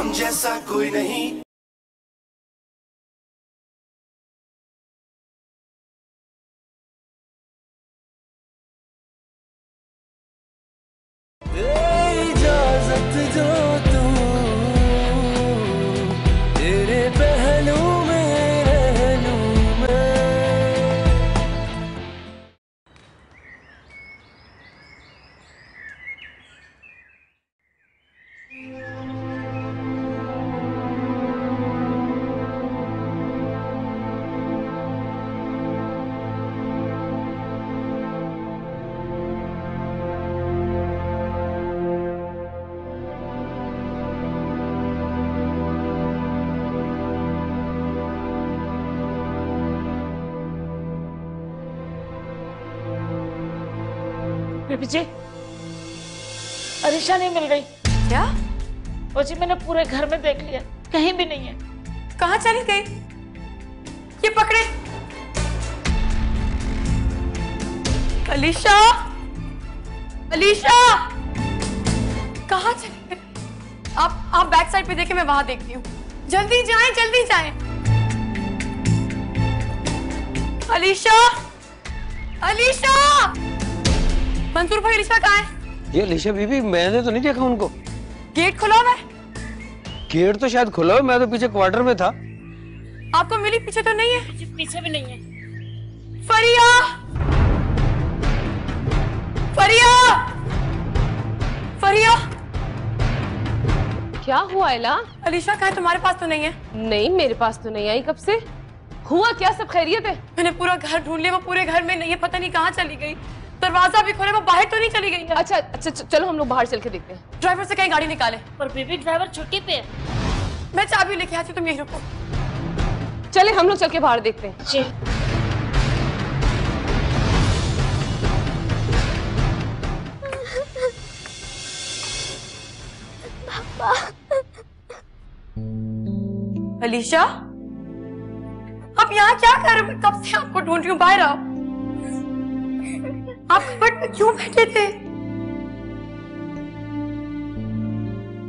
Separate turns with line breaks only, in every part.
हम जैसा कोई नहीं।
इजाजत जो तू तेरे पहलू में रह लूं मैं।
बीबी जी, अरीशा नहीं मिल रही।
क्या?
वो जी मैंने पूरे घर में देख लिया, कहीं भी नहीं है।
कहाँ चली गई? ये पकड़े। अलीशा, अलीशा, कहाँ चली गई? आप बैक साइड पे देखें, मैं वहां देखती हूँ। जल्दी जाएं, जल्दी जाएं। अलीशा, अलीशा, मंसूर भाई, अलीशा कहाँ है?
ये अलीशा बीबी, मैंने तो नहीं देखा उनको।
गेट खुला हुआ है?
गेट तो शायद खुला हो, मैं तो पीछे क्वार्टर में था।
आपको मिली? पीछे तो नहीं है।
पीछे भी नहीं है।
फरिया, फरिया, फरिया।
क्या हुआ एला?
अलीशा कहाँ है? तुम्हारे पास तो नहीं है?
नहीं, मेरे पास तो नहीं आई। कब से? हुआ क्या? सब खैरियत है?
मैंने पूरा घर ढूंढ लिया, वो पूरे घर में नहीं है, पता नहीं कहाँ चली गई। दरवाजा भी खोले, वो बाहर तो नहीं चली गई है।
अच्छा अच्छा, चलो हम लोग बाहर चल के देखते हैं।
ड्राइवर से कहीं गाड़ी निकाले।
पर बीबी, ड्राइवर छुट्टी पे है।
मैं चाबी लेके आती हूँ, तुम यहीं रुको।
चले हम लोग चल के बाहर देखते हैं।
जी।
अलीशा, आप यहाँ क्या कर रहे हो? कब से आपको ढूंढ रही हूँ, बाहर आओ। आप कबर्ड में क्यों बैठे थे?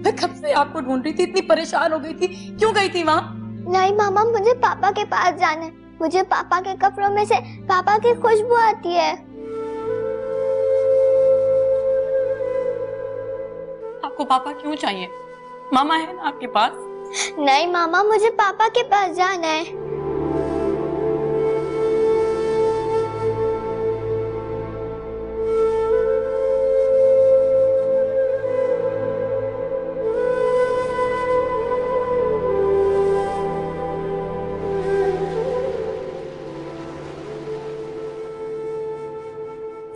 मैं कब से आपको ढूंढ रही थी, इतनी परेशान हो गई थी। क्यों गई थी वहाँ?
नहीं मामा, मुझे पापा के पास जाना है। मुझे पापा के कपड़ों में से पापा की खुशबू आती है।
आपको पापा क्यों चाहिए? मामा है ना आपके पास?
नहीं मामा, मुझे पापा के पास जाना है।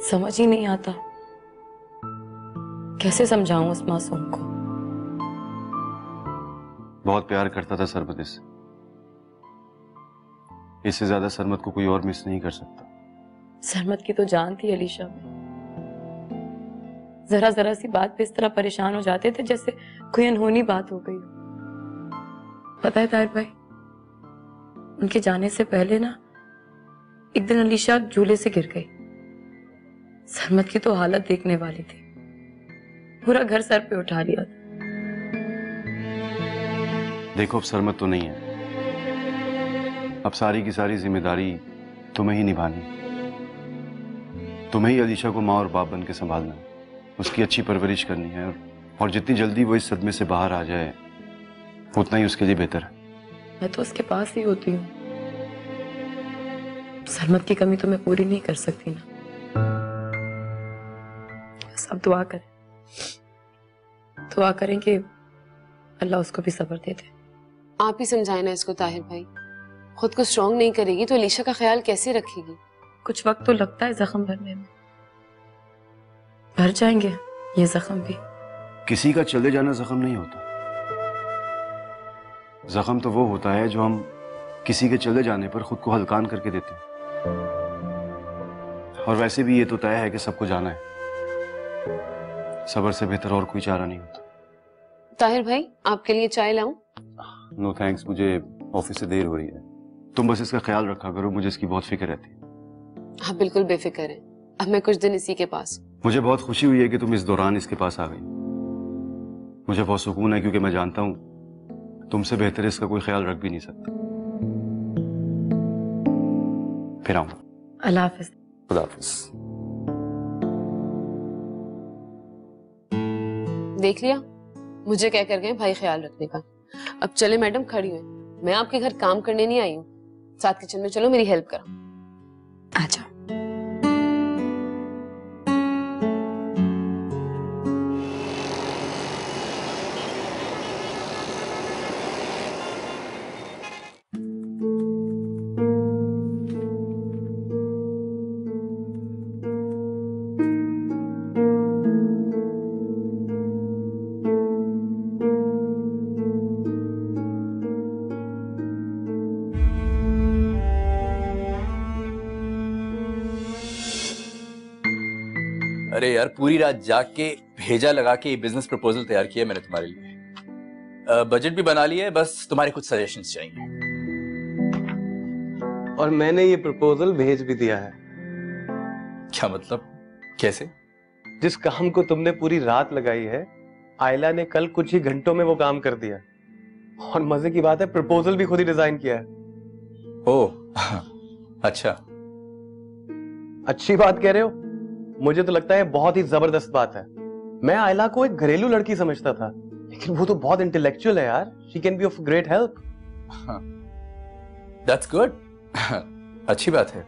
समझ ही नहीं आता, कैसे समझाऊं उस मासूम को।
बहुत प्यार करता था सरमद इससे। इससे ज्यादा सरमद को कोई और मिस नहीं कर सकता।
सरमद की तो जान थी अलीशा में। जरा जरा सी बात पे इस तरह परेशान हो जाते थे जैसे कोई अनहोनी बात हो गई। पता है ताहिर भाई, उनके जाने से पहले ना एक दिन अलीशा झूले से गिर गई। सरमद की तो हालत देखने वाली थी, पूरा घर सर पे उठा लिया था।
देखो, अब सरमद तो नहीं है। अब सारी की सारी जिम्मेदारी तुम्हें ही निभानी। तुम्हें ही अलीशा को माँ और बाप बन के संभालना है, उसकी अच्छी परवरिश करनी है, और जितनी जल्दी वो इस सदमे से बाहर आ जाए उतना ही उसके लिए बेहतर है।
मैं तो उसके पास ही होती हूँ। सरमद की कमी तो मैं पूरी नहीं कर सकती ना। सब दुआ करें कि अल्लाह उसको भी सब्र दे दे।
आप ही समझाए ना इसको ताहिर भाई। खुद को स्ट्रॉन्ग नहीं करेगी तो अलीशा का ख्याल कैसे रखेगी?
कुछ वक्त तो लगता है जख्म भरने में, भर जाएंगे ये जख्म भी।
किसी का चले जाना जख्म नहीं होता। जख्म तो वो होता है जो हम किसी के चले जाने पर खुद को हल्कान करके देते हैं। और वैसे भी ये तो तय है कि सबको जाना है। सब्र से बेहतर और कोई चारा नहीं होता।
ताहिर भाई, आपके लिए चाय लाऊं?
नो थैंक्स, मुझे ऑफिस से देर हो रही है। तुम बस इसका ख्याल रखा करो, मुझे इसकी बहुत फिक्र रहती है।
आप बिल्कुल बेफिक्र हैं। अब मैं कुछ दिन इसी के पास।
मुझे बहुत खुशी हुई है कि तुम इस दौरान इसके पास आ गई। मुझे बहुत सुकून है क्योंकि मैं जानता हूँ तुमसे बेहतर इसका कोई ख्याल रख भी नहीं सकता। फिर आऊंगा।
अल्लाह हाफिज।
खुदा हाफिज।
देख लिया, मुझे कह कर गए भाई ख्याल रखने का। अब चले मैडम, खड़ी हुई। मैं आपके घर काम करने नहीं आई हूँ, साथ किचन में चलो, मेरी हेल्प करो।
आ जाओ।
अरे यार, पूरी रात जाग के भेजा लगा के ये बिजनेस प्रपोजल तैयार किया मैंने तुम्हारे लिए। बजट भी बना लिया है, बस तुम्हारे कुछ सजेशंस चाहिए।
और मैंने ये प्रपोजल भेज भी दिया है।
क्या मतलब? कैसे?
जिस काम को तुमने पूरी रात लगाई है, आयला ने कल कुछ ही घंटों में वो काम कर दिया। और मजे की बात है, प्रपोजल भी खुद ही डिजाइन किया है।
ओह अच्छा।
अच्छी बात कह रहे हो? मुझे तो लगता है बहुत ही जबरदस्त बात है। मैं आयला को एक घरेलू लड़की समझता था, लेकिन वो तो बहुत इंटेलेक्चुअल है यार। She can be of great help.
That's good. अच्छी बात है।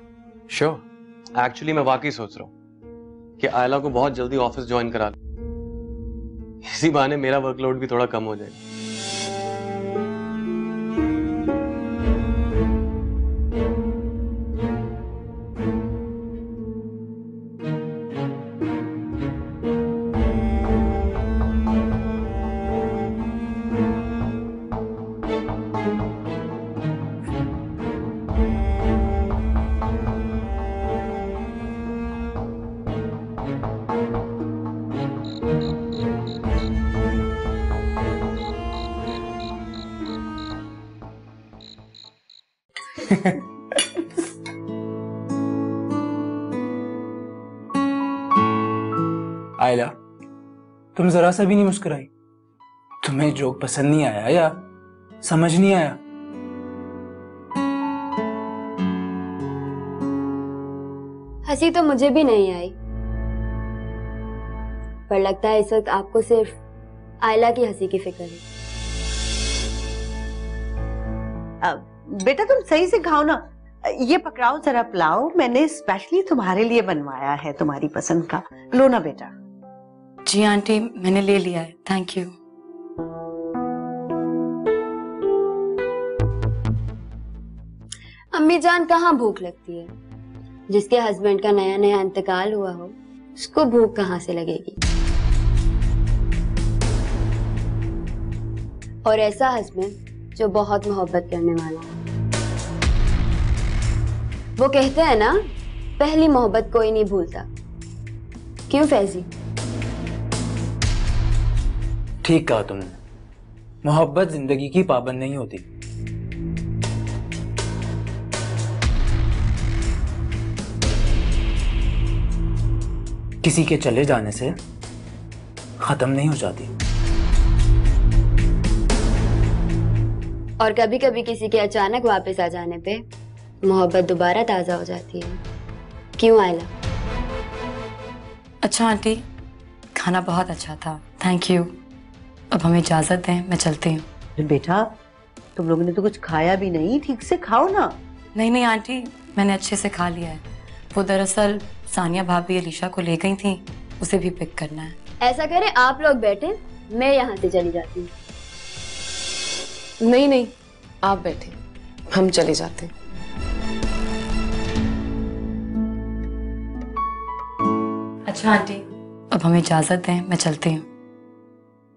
श्योर। एक्चुअली मैं वाकई सोच रहा हूँ कि आयला को बहुत जल्दी ऑफिस ज्वाइन करा लूं। इसी बहाने मेरा वर्कलोड भी थोड़ा कम हो जाएगा।
आयला, तुम जरा सा भी नहीं मुस्कुराई। तुम्हें जोक पसंद नहीं आया या समझ नहीं आया?
हंसी तो मुझे भी नहीं आई, पर लगता है इस वक्त आपको सिर्फ आयला की हंसी की फिक्र है।
अब बेटा तुम सही से खाओ ना। ये पकड़ाओ जरा पुलाव, मैंने स्पेशली तुम्हारे लिए बनवाया है, तुम्हारी पसंद का। लो ना बेटा।
जी आंटी, मैंने ले लिया है, थैंक यू।
अम्मी जान, कहाँ भूख लगती है? जिसके हस्बैंड का नया नया इंतकाल हुआ हो, उसको भूख कहाँ से लगेगी? और ऐसा हस्बैंड जो बहुत मोहब्बत करने वाला हो। वो कहते हैं ना, पहली मोहब्बत कोई नहीं भूलता। क्यों फैजी?
ठीक कहा तुमने। मोहब्बत जिंदगी की पाबंद नहीं होती। किसी के चले जाने से खत्म नहीं हो जाती।
और कभी कभी किसी के अचानक वापस आ जाने पे मोहब्बत दोबारा ताजा हो जाती है। क्यों आयला?
अच्छा आंटी, खाना बहुत अच्छा था, थैंक यू। अब हमें इजाजत दें, मैं चलती हूँ।
बेटा तुम लोगों ने तो कुछ खाया भी नहीं, ठीक से खाओ ना।
नहीं नहीं आंटी, मैंने अच्छे से खा लिया है। वो दरअसल सानिया भाभी अलीशा को ले गई थी, उसे भी पिक करना है।
ऐसा करें, आप लोग बैठे, मैं यहाँ से चली जाती हूँ।
नहीं नहीं, आप बैठे, हम चले जाते हैं।
अच्छा आंटी, अब हमें इजाजत दें, मैं चलती हूँ।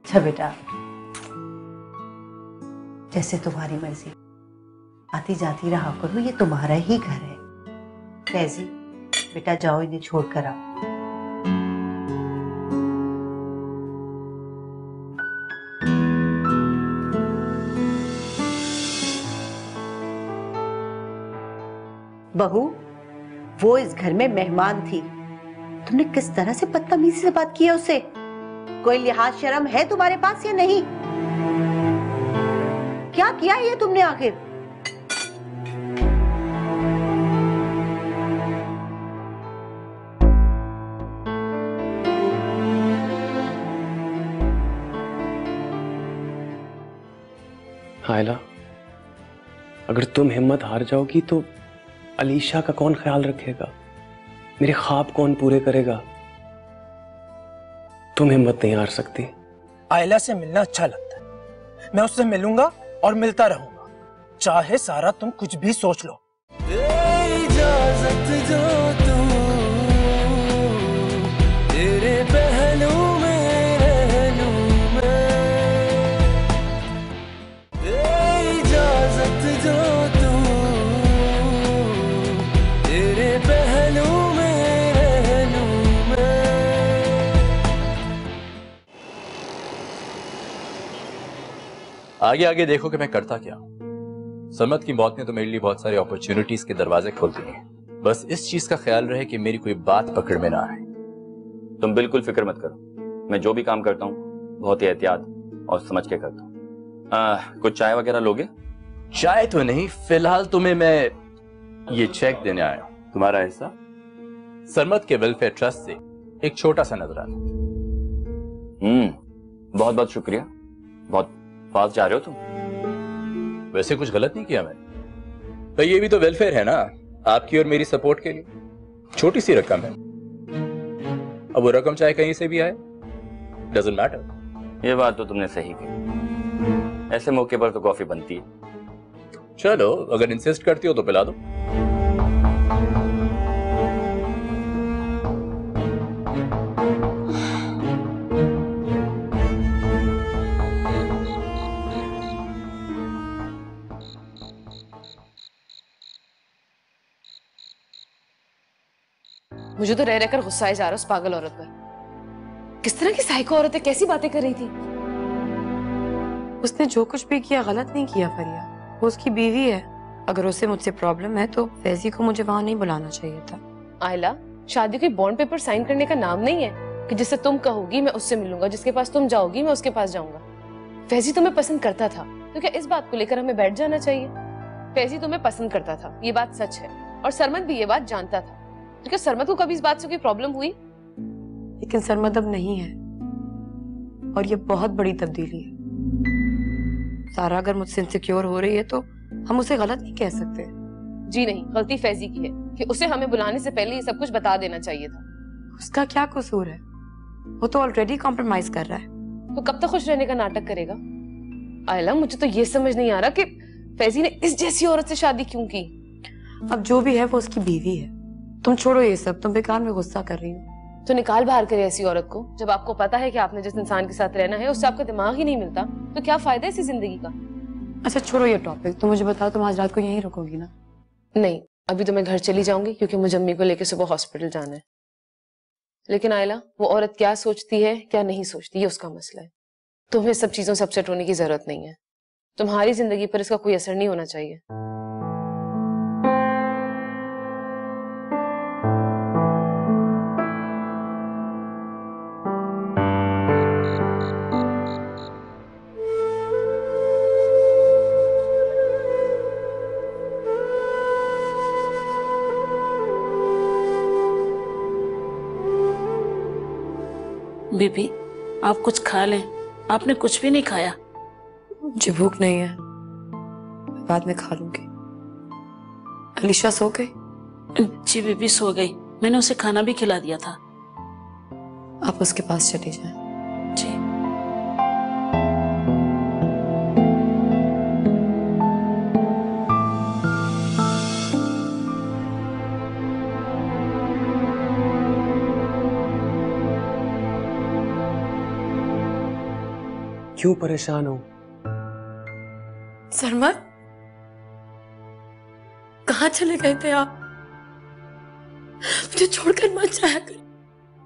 अच्छा बेटा, जैसे तुम्हारी मर्जी, आती जाती रहा करो, ये तुम्हारा ही घर है। फैजी बेटा जाओ, इन्हें छोड़ कर आओ। बहू, वो इस घर में मेहमान थी, तुमने किस तरह से बदतमीजी से बात की है उससे? कोई लिहाज शर्म है तुम्हारे पास या नहीं? क्या किया ये तुमने आखिर?
आयला, अगर तुम हिम्मत हार जाओगी तो अलीशा का कौन ख्याल रखेगा? मेरे ख्वाब कौन पूरे करेगा? तुम हिम्मत नहीं हार सकती।
आयला से मिलना अच्छा लगता है, मैं उससे मिलूंगा और मिलता रहूंगा, चाहे सारा तुम कुछ भी सोच लो।
इजाजत जो तू तेरे पहलू में रह लूं मैं, इजाजत जो तू तेरे पहलू में रह लूं मैं।
आगे आगे देखो कि मैं करता क्या हूं। सरमत की मौत ने तो मेरे लिए बहुत सारी अपॉर्चुनिटीज के दरवाजे खोल दिए हैं। बस इस चीज का ख्याल रहे कि मेरी कोई बात पकड़ में ना आए।
तुम बिल्कुल फिक्र मत करो, मैं जो भी काम करता हूँ बहुत ही एहतियात और समझ के करता हूँ। कुछ चाय वगैरह लोगे?
चाय तो नहीं, फिलहाल तुम्हें मैं ये चेक देने आया हूं। तुम्हारा हिस्सा सरमत के वेलफेयर ट्रस्ट से एक छोटा सा नजराना।
बहुत बहुत शुक्रिया। बहुत फास्ट जा रहे हो तुम।
वैसे कुछ गलत नहीं किया मैंने, तो ये भी तो वेलफेयर है ना, आपकी और मेरी सपोर्ट के लिए। छोटी सी रकम है, अब वो रकम चाहे कहीं से भी आए, डजंट मैटर।
ये बात तो तुमने सही कही, ऐसे मौके पर तो कॉफी बनती है।
चलो, अगर इंसिस्ट करती हो तो पिला दो।
मुझे तो रह रहकर गुस्सा आ जा रहा उस पागल औरत पर। किस तरह की साइको औरत है, कैसी बातें कर रही थी।
उसने जो कुछ भी किया गलत नहीं किया फरिया, वो उसकी बीवी है। अगर उसे मुझसे प्रॉब्लम है तो फैजी को मुझे वहां नहीं बुलाना चाहिए था।
आयला, शादी कोई बॉन्ड पेपर साइन करने का नाम नहीं है कि जिससे तुम कहोगी मैं उससे मिलूंगा, जिसके पास तुम जाओगी मैं उसके पास जाऊंगा। फैजी तुम्हें पसंद करता था तो क्या इस बात को लेकर हमें बैठ जाना चाहिए? फैजी तुम्हें पसंद करता था, ये बात सच है, और सरमत भी ये बात जानता था। तो क्या सरमत को कभी इस बात से कोई प्रॉब्लम हुई?
लेकिन सरमत अब नहीं है, और ये बहुत बड़ी तब्दीली है। सारा अगर मुझसे इनसिक्योर हो रही है तो हम उसे गलत नहीं कह सकते।
जी नहीं, गलती फैजी की है कि उसे हमें बुलाने से पहले ये सब कुछ बता देना चाहिए था।
उसका क्या कसूर है? वो तो ऑलरेडी कॉम्प्रोमाइज कर रहा है।
तो कब तक खुश रहने का नाटक करेगा? आयला, मुझे तो ये समझ नहीं आ रहा कि फैजी ने इस जैसी औरत से शादी क्यों की।
अब जो भी है वो उसकी बीवी है। तुम छोड़ो ये सब, तुम बेकार में गुस्सा कर रही हो।
तो निकाल बाहर करे ऐसी औरत को, जब आपको पता है कि आपने जिस इंसान के साथ रहना है उससे आपका दिमाग ही नहीं मिलता, तो क्या फायदा है इसी जिंदगी का?
अच्छा छोड़ो ये टॉपिक, तुम मुझे बताओ, तुम आज रात को यहीं रुकोगी ना?
नहीं, अभी तो मैं घर चली जाऊंगी क्योंकि मुझे अम्मी को लेकर सुबह हॉस्पिटल जाना है। लेकिन आयला, वो औरत क्या सोचती है क्या नहीं सोचती ये उसका मसला है। तुम्हें सब चीजों से अपसेट होने की जरूरत नहीं है। तुम्हारी जिंदगी पर इसका कोई असर नहीं होना चाहिए।
बीबी, आप कुछ खा लें, आपने कुछ भी नहीं खाया।
मुझे भूख नहीं है, बाद में खा लूंगी। अलीशा सो गई?
जी बीबी सो गई, मैंने उसे खाना भी खिला दिया था।
आप उसके पास चली जाएं।
जी।
क्यों परेशान हो?
सरमत, कहाँ चले गए थे आप? मुझे छोड़कर मत जाया कर।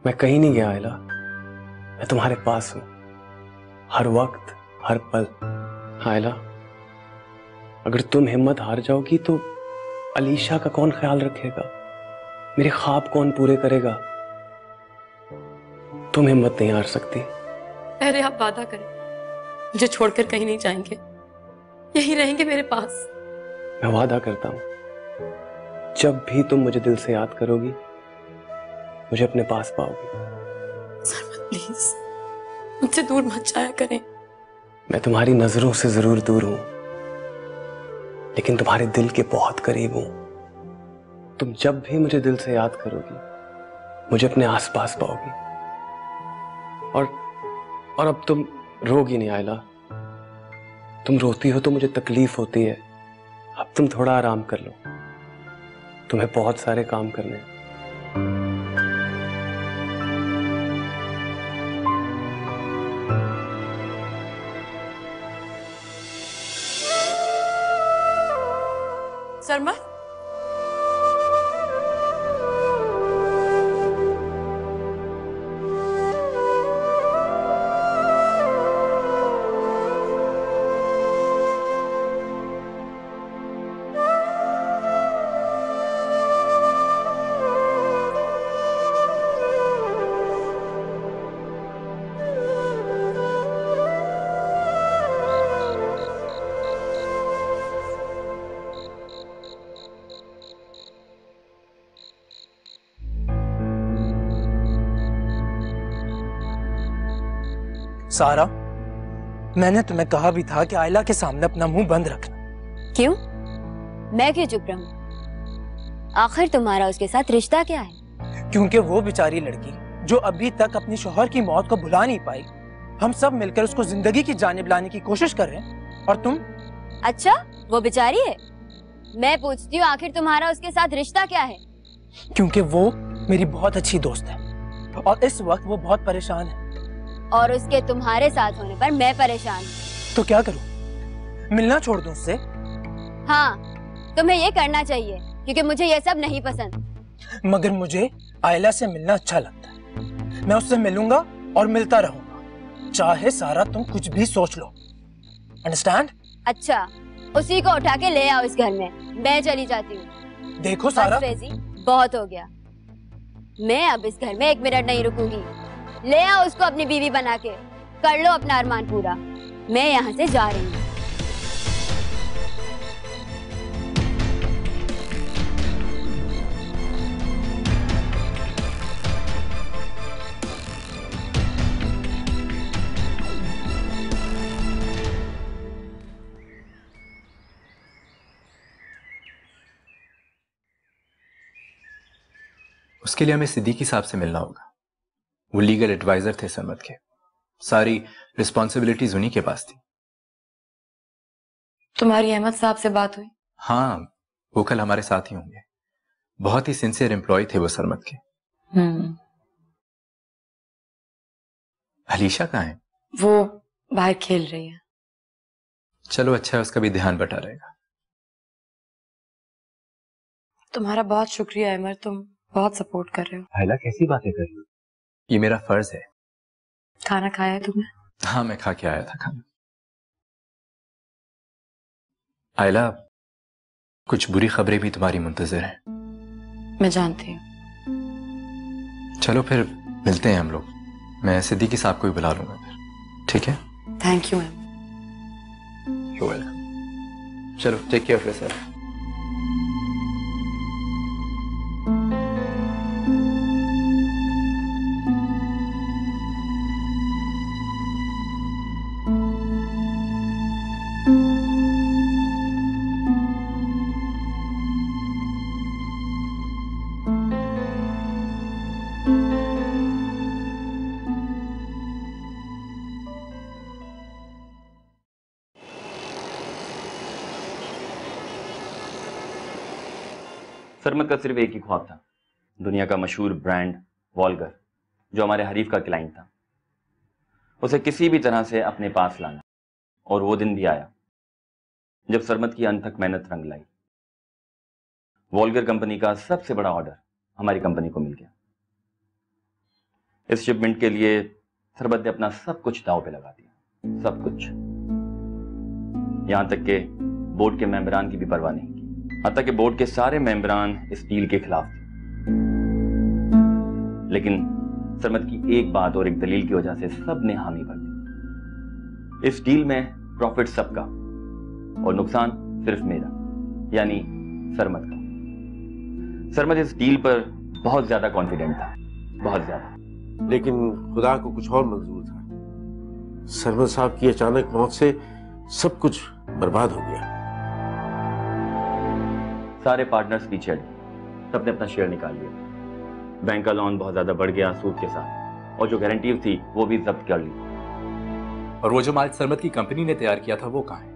मैं कहीं नहीं गया आयला, मैं तुम्हारे पास हूं, हर वक्त हर पल। आयला, अगर तुम हिम्मत हार जाओगी तो अलीशा का कौन ख्याल रखेगा? मेरे ख्वाब कौन पूरे करेगा? तुम हिम्मत नहीं हार सकती।
अरे आप वादा करें, मुझे छोड़कर कहीं नहीं जाएंगे। यही रहेंगे मेरे पास।
मैं वादा करता हूं, जब भी तुम मुझे दिल से याद करोगी मुझे अपने पास पाओगी।
सरमत प्लीज मुझसे दूर मत जाया करें।
मैं तुम्हारी नजरों से जरूर दूर हूं, लेकिन तुम्हारे दिल के बहुत करीब हूं। तुम जब भी मुझे दिल से याद करोगी मुझे अपने आसपास पाओगी। और अब तुम रोगी नहीं आयला। तुम रोती हो तो मुझे तकलीफ होती है। अब तुम थोड़ा आराम कर लो, तुम्हें बहुत सारे काम करने हैं।
सरमत,
सारा, मैंने तुम्हें कहा भी था कि आयला के सामने अपना मुंह बंद रखना।
क्यों? मैं क्यों चुप रहूं? आखिर तुम्हारा उसके साथ रिश्ता क्या है?
क्योंकि वो बेचारी लड़की जो अभी तक अपनी शौहर की मौत को भुला नहीं पाई, हम सब मिलकर उसको जिंदगी की जानिब लाने की कोशिश कर रहे हैं, और तुम?
अच्छा, वो बेचारी है? मैं पूछती हूँ आखिर तुम्हारा उसके साथ रिश्ता क्या है?
क्योंकि वो मेरी बहुत अच्छी दोस्त है और इस वक्त वो बहुत परेशान है।
और उसके तुम्हारे साथ होने पर मैं परेशान हूँ।
तो क्या करूं? मिलना छोड़ दूं उससे?
हाँ, तुम्हें ये करना चाहिए क्योंकि मुझे ये सब नहीं पसंद।
मगर मुझे आयला से मिलना अच्छा लगता है। मैं उससे मिलूंगा और मिलता रहूंगा, चाहे सारा तुम कुछ भी सोच लो। अंडरस्टैंड?
अच्छा, उसी को उठा के ले आओ इस घर में। मैं चली जाती हूँ।
देखो सारा,
फेजी, बहुत हो गया। मैं अब इस घर में 1 मिनट नहीं रुकूंगी। ले आओ उसको अपनी बीवी बना के। कर लो अपना अरमान पूरा। मैं यहाँ से जा रही हूँ।
उसके लिए हमें सिद्दीकी साहब से मिलना होगा। वो लीगल एडवाइजर थे सरमत के, सारी रिस्पॉन्सिबिलिटीज उन्हीं के पास थी।
तुम्हारी अहमद साहब से बात हुई?
हाँ, वो कल हमारे साथ ही होंगे। बहुत ही सिंसियर एम्प्लॉय थे वो सरमत के। अलीशा कहाँ है?
वो बाहर खेल रही है।
चलो अच्छा है, उसका भी ध्यान बटा रहेगा।
तुम्हारा बहुत शुक्रिया अमर, तुम बहुत सपोर्ट कर रहे हो।
आयला कैसी बातें कर रही हो? ये मेरा फर्ज है।
खाना खाया है तुमने?
हाँ, मैं खा के आया था खाना। आयला, कुछ बुरी खबरें भी तुम्हारी मुंतजर हैं।
मैं जानती हूँ।
चलो फिर मिलते हैं हम लोग। मैं सिद्दीकी साहब को भी बुला लूंगा फिर, ठीक है?
Thank you ma'am.
You welcome. चलो, टेक केयर ऑफ योरसेल्फ।
सरमत का सिर्फ एक ही ख्वाब था, दुनिया का मशहूर ब्रांड वॉल्गर, जो हमारे हरीफ का क्लाइंट था, उसे किसी भी तरह से अपने पास लाना। और वो दिन भी आया जब सरमत की अनथक मेहनत रंग लाई। वॉल्गर कंपनी का सबसे बड़ा ऑर्डर हमारी कंपनी को मिल गया। इस शिपमेंट के लिए सरमत ने अपना सब कुछ दांव पे लगा दिया, सब कुछ। यहां तक के बोर्ड के मेंबरान की भी परवाह नहीं की। हत्ता कि बोर्ड के सारे मेंबरान इस डील के खिलाफ थे, लेकिन सरमत की एक बात और एक दलील की वजह से सब ने हामी भर दी। इस डील में प्रॉफिट सबका, और नुकसान सिर्फ मेरा, यानी सरमद का। सरमद इस डील पर बहुत ज्यादा कॉन्फिडेंट था, बहुत ज्यादा।
लेकिन खुदा को कुछ और मंजूर था। सरमद साहब की अचानक मौत से सब कुछ बर्बाद हो गया।
सारे पार्टनर्स पीछे हटे, सबने अपना शेयर निकाल लिया। बैंक का लोन बहुत ज्यादा बढ़ गया सूद के साथ, और जो गारंटी थी वो भी जब्त कर ली।
और वो जो माल सरमद की कंपनी ने तैयार किया था वो कहाँ है?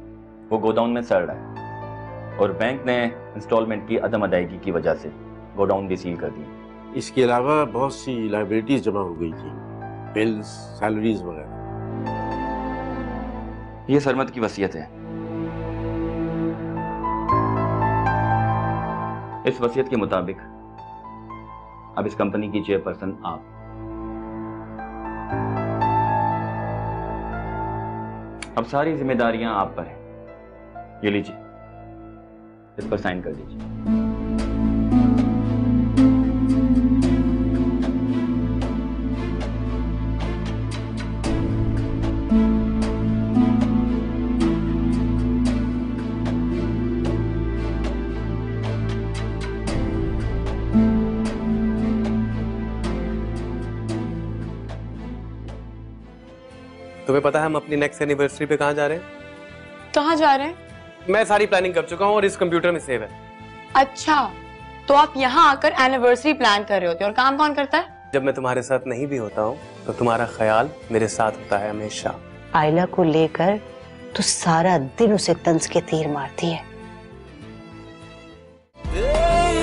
वो गोडाउन में सड़ रहा है, और बैंक ने इंस्टॉलमेंट की अदम अदायगी की वजह से गोडाउन भी सील कर दिया।
इसके अलावा बहुत सी लाइबिलिटीज जमा हो गई थी, बिल्स, सैलरीज वगैरह।
ये सरमद की वसीयत है। इस वसीयत के मुताबिक अब इस कंपनी की चेयरपर्सन आप। अब सारी जिम्मेदारियां आप पर हैं। ये लीजिए, इस पर साइन कर दीजिए।
तुम्हें पता है हम अपनी नेक्स्ट एनिवर्सरी पे कहाँ जा रहे हैं?
कहाँ जा रहे हैं?
मैं सारी प्लानिंग कर चुका हूँ और इस कंप्यूटर में सेव है।
अच्छा, तो आप यहाँ आकर एनिवर्सरी प्लान कर रहे होते हो, और काम कौन करता है?
जब मैं तुम्हारे साथ नहीं भी होता हूँ तो तुम्हारा ख्याल मेरे साथ होता है हमेशा।
आयला को लेकर तू सारा दिन उसे तंज के तीर मारती है।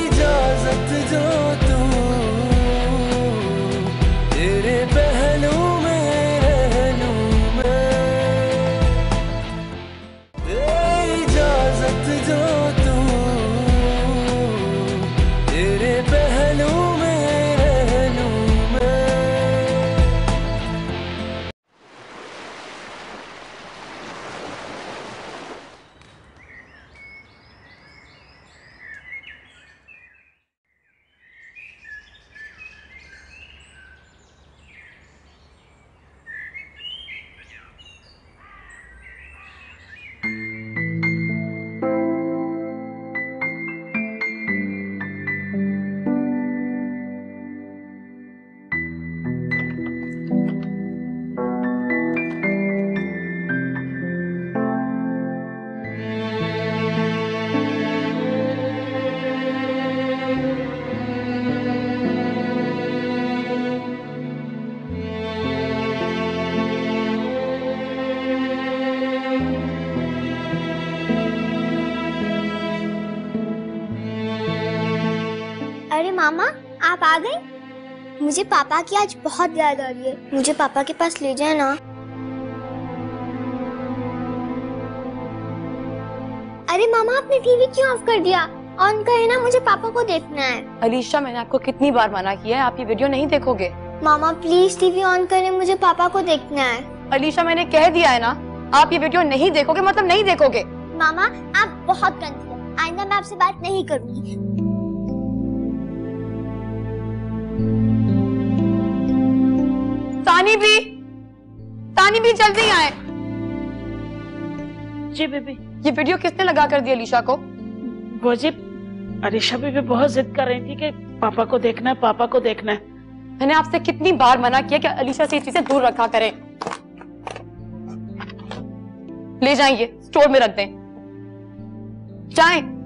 इजाजत जो तू तेरे पहलू में रह लूं मैं, इजाजत जो तू तेरे पहलू में रह लूं मैं।
अरे मामा, आप आ गए? मुझे पापा की आज बहुत याद आ रही है। मुझे पापा के पास ले जाए ना। अरे मामा, आपने टीवी क्यों ऑफ कर दिया? ऑन करे ना, मुझे पापा को देखना है।
अलीशा, मैंने आपको कितनी बार मना किया है, आप ये वीडियो नहीं देखोगे।
मामा प्लीज टीवी ऑन करें, मुझे पापा को देखना है।
अलीशा, मैंने कह दिया है ना, आप ये वीडियो नहीं देखोगे मतलब नहीं देखोगे।
मामा आप बहुत गंदी हो, आइंदा मैं आपसे बात नहीं करूंगी।
तानी भी जल्दी आए।
जी बेबी।
ये वीडियो किसने लगा कर दी अलीशा को?
वो जी अलीशा बेबी बहुत जिद कर रही थी कि पापा को देखना है, पापा को देखना है।
मैंने आपसे कितनी बार मना किया कि अलीशा से ये चीजें दूर रखा करें। ले जाइए, स्टोर में रख दें। जाएं।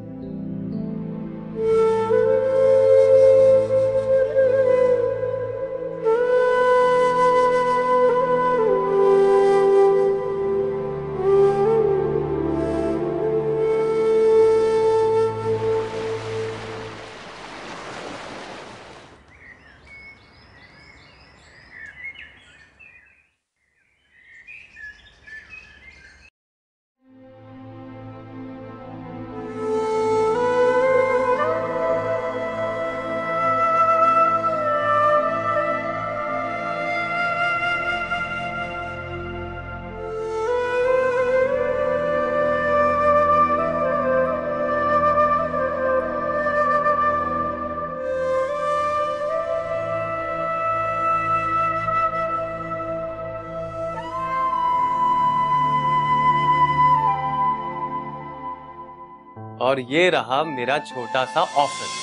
और ये रहा मेरा छोटा सा ऑफिस।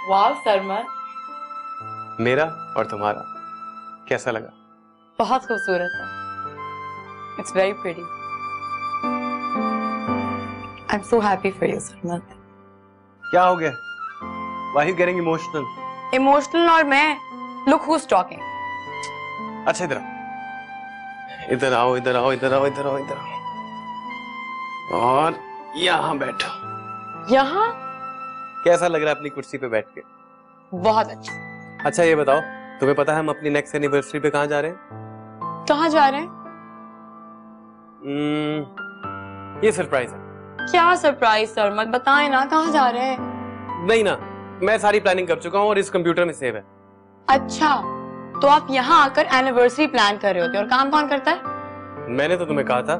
वाह सरमन,
मेरा और तुम्हारा कैसा लगा?
बहुत खूबसूरत है। It's very pretty. I am so happy for you सरमन।
क्या हो गया? Why are you getting emotional?
Emotional और मैं? Look who is talking.
अच्छा इधर आओ, इधर आओ, इधर आओ, इधर आओ, इधर आओ, इधर आओ, और यहाँ बैठो।
यहाँ?
कैसा लग रहा है अपनी कुर्सी पे बैठ के?
बहुत अच्छा।
अच्छा ये बताओ, तुम्हें पता है हम अपनी नेक्स्ट एनिवर्सरी पे कहाँ जा रहे हैं?
कहाँ जा रहे हैं?
ये सरप्राइज है।
क्या सरप्राइज सरमन, बताएं ना कहाँ जा रहे हैं?
नहीं ना, मैं सारी प्लानिंग कर चुका हूँ और इस कंप्यूटर में सेव है।
अच्छा, तो आप यहाँ आकर एनिवर्सरी प्लान कर रहे होते और काम कौन करता है?
मैंने तो तुम्हें कहा था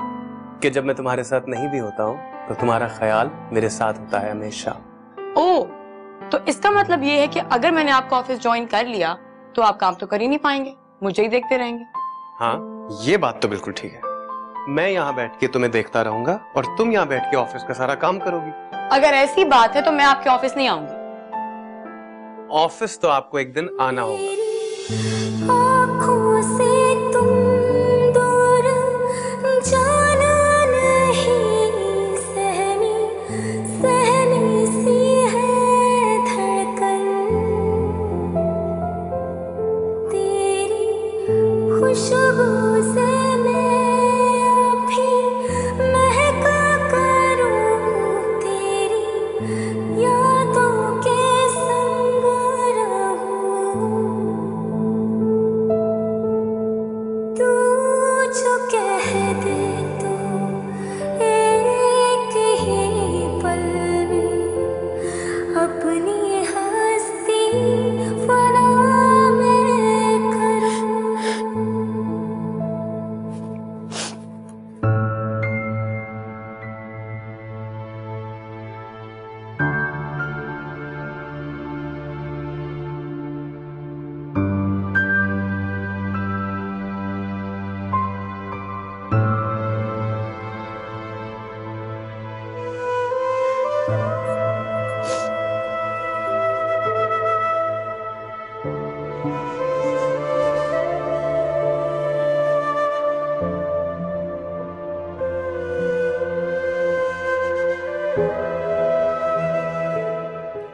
कि जब मैं तुम्हारे साथ नहीं भी होता हूँ तो तुम्हारा ख्याल मेरे साथ होता है हमेशा।
ओह, तो इसका मतलब ये है कि अगर मैंने आपका ऑफिस ज्वाइन कर लिया तो आप काम तो कर ही नहीं पाएंगे, मुझे ही देखते रहेंगे।
हाँ, ये बात तो बिल्कुल ठीक है। मैं यहाँ बैठ के तुम्हें देखता रहूंगा और तुम यहाँ बैठ के ऑफिस का सारा काम करोगी।
अगर ऐसी बात है तो मैं आपके ऑफिस नहीं आऊंगी।
ऑफिस तो आपको एक दिन आना होगा।
आँखों से तुम दूर जाना नहीं, सहनी सहनी सी है धड़कन, तेरी खुशबू से मैं अभी महका करूँ, तेरी यादों के संग रहूं। तू जो कह दे तो एक ही पल में अपनी हस्ती फना मैं करूं।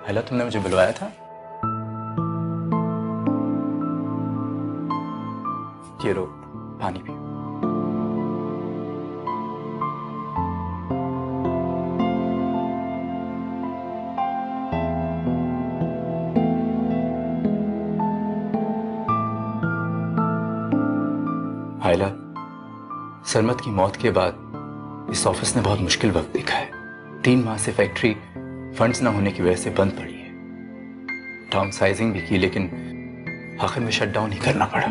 हेलो, तुमने मुझे बुलवाया था? ये लो, पानी पियो। आयला, सरमत की मौत के बाद इस ऑफिस ने बहुत मुश्किल वक्त देखा है। 3 माह से फैक्ट्री फंड्स ना होने की वजह से बंद पड़ी है। डाउन साइजिंग भी की, लेकिन आखिर में शट डाउन ही करना पड़ा।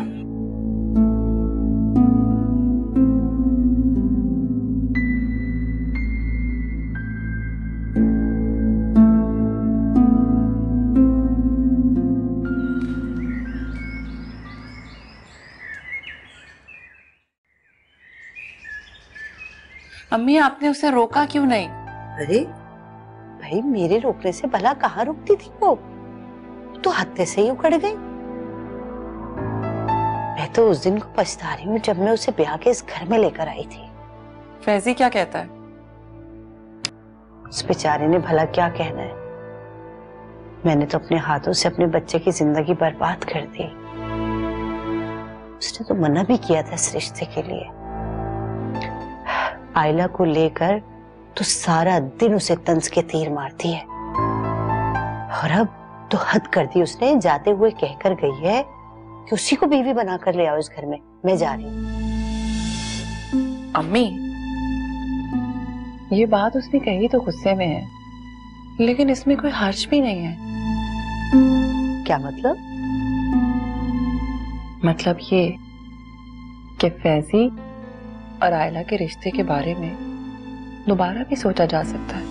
अम्मी, आपने उसे रोका क्यों नहीं?
अरे भाई, मेरे रोकने से भला कहाँ रुकती थी वो? तो हत्थे से ही उखड़ गई। मैं तो उस दिन को पछता रही हूँ जब मैं उसे ब्याह के इस घर में लेकर आई थी।
फैजी क्या कहता है?
उस बेचारे ने भला क्या कहना है? मैंने तो अपने हाथों से अपने बच्चे की जिंदगी बर्बाद कर दी। उसने तो मना भी किया था इस रिश्ते के लिए। आयला को लेकर तो सारा दिन उसे तंज के तीर मारती है, और अब तो हद कर दी उसने। जाते हुए कहकर गई है कि उसी को बीवी बनाकर ले आओ इस घर में। मैं जा रही हूँ।
अम्मी, ये बात उसने कही तो गुस्से में है, लेकिन इसमें कोई हर्ज भी नहीं है।
क्या मतलब?
मतलब ये कि फैजी और आयला के रिश्ते के बारे में दोबारा भी सोचा जा सकता है।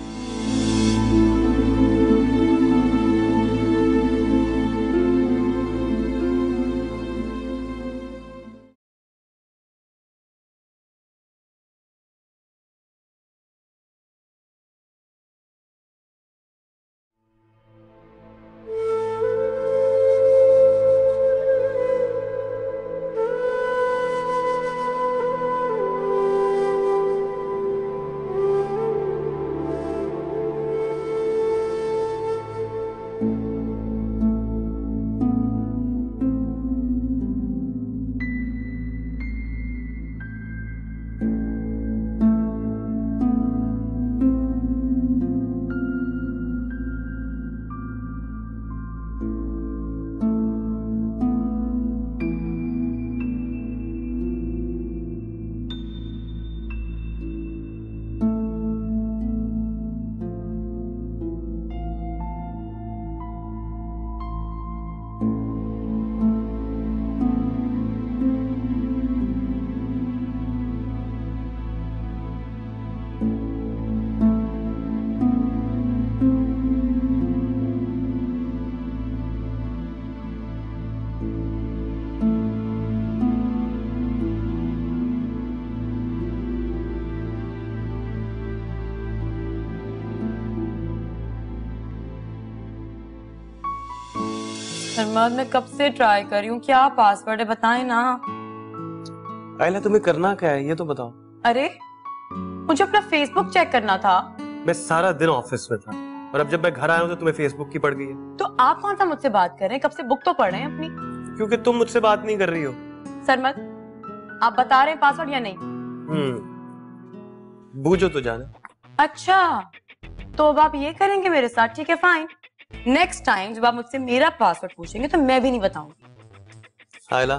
सरमद मैं कब से ट्राई कर रही हूँ, क्या पासवर्ड है बताएं ना।
आयला तुम्हें करना क्या है ये तो बताओ।
अरे मुझे अपना फेसबुक चेक करना था।
मैं सारा दिन ऑफिस में था और अब जब मैं घर आया हूँ तो तुम्हें फेसबुक की पड़ गई है।
तो आप कौन सा मुझसे बात कर रहे हैं, कब से बुक तो पढ़ रहे हैं अपनी।
क्योंकि तुम मुझसे बात नहीं कर रही हो।
सरमद आप बता रहे हैं पासवर्ड या नहीं?
बूझो तो जाने।
अच्छा तो अब आप ये करेंगे मेरे साथ, ठीक है फाइन। नेक्स्ट टाइम जब आप मुझसे मेरा पासवर्ड पूछेंगे तो मैं भी नहीं बताऊंगी।
आयला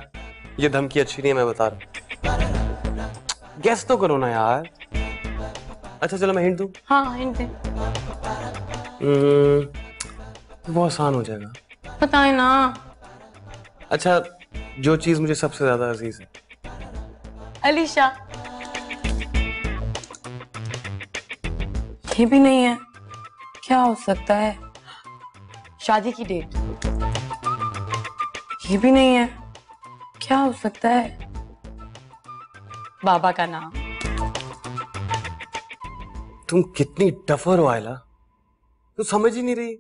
ये धमकी अच्छी नहीं है, मैं बता रहा हूँ। गेस तो करो ना यार। अच्छा चलो मैं हिंट दूं।
हाँ हिंट दें।
वो आसान हो जाएगा।
बताएं ना।
अच्छा जो चीज मुझे सबसे ज्यादा अजीज है।
अलीशा। ये भी नहीं है, क्या हो सकता है? शादी की डेट। ये भी नहीं है, क्या हो सकता है? बाबा का नाम।
तुम कितनी टफर हो आयला, तू समझ ही नहीं रही।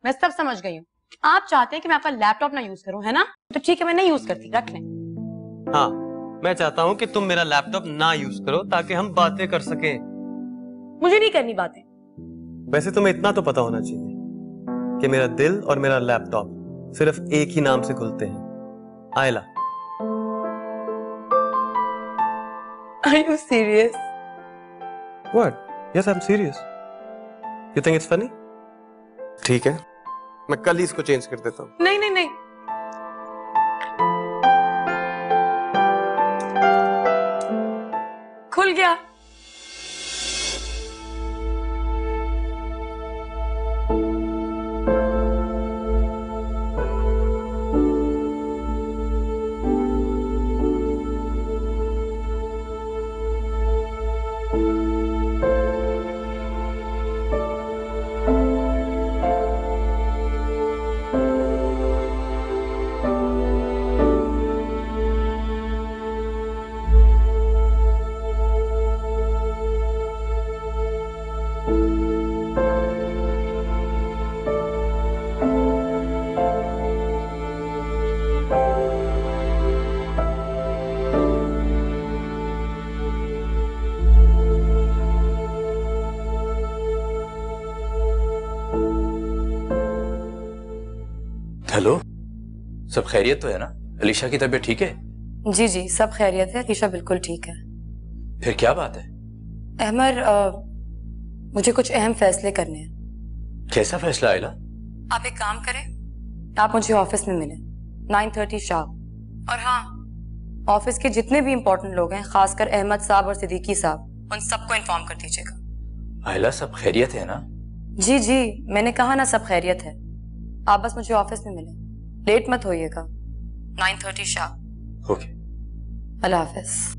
मैं सब समझ गई हूँ। आप चाहते हैं कि मैं आपका लैपटॉप ना यूज करूं, है ना? तो ठीक है मैं नहीं यूज करती, रख लें।
हाँ मैं चाहता हूँ कि तुम मेरा लैपटॉप ना यूज करो ताकि हम बातें कर सकें।
मुझे नहीं करनी बातें।
वैसे तुम्हें इतना तो पता होना चाहिए कि मेरा दिल और मेरा लैपटॉप सिर्फ एक ही नाम से खुलते हैं, आयला।
Are you serious?
What? Yes, I'm serious. You think it's funny? ठीक है, मैं कल ही इसको चेंज कर देता हूँ।
नहीं नहीं नहीं। खुल गया।
हेलो, सब खैरियत तो है ना? अलीशा की तबीयत ठीक है?
जी जी सब खैरियत है, अलीशा बिल्कुल ठीक है।
फिर क्या बात है?
अहमर मुझे कुछ अहम फैसले करने हैं।
कैसा फैसला आयला?
आप एक काम करें, आप मुझे ऑफिस में मिलें 9:30 शार्प। और हाँ, ऑफिस के जितने भी इंपॉर्टेंट लोग हैं, खासकर अहमद साहब और सिद्दीकी साहब, उन सबको इन्फॉर्म कर दीजिएगा।
आयला सब खैरियत है ना?
जी जी मैंने कहा ना सब खैरियत है। आप बस मुझे ऑफिस में मिलें, लेट मत होइएगा। 9:30 शार्प।
ओके।
अल्लाह हाफिज।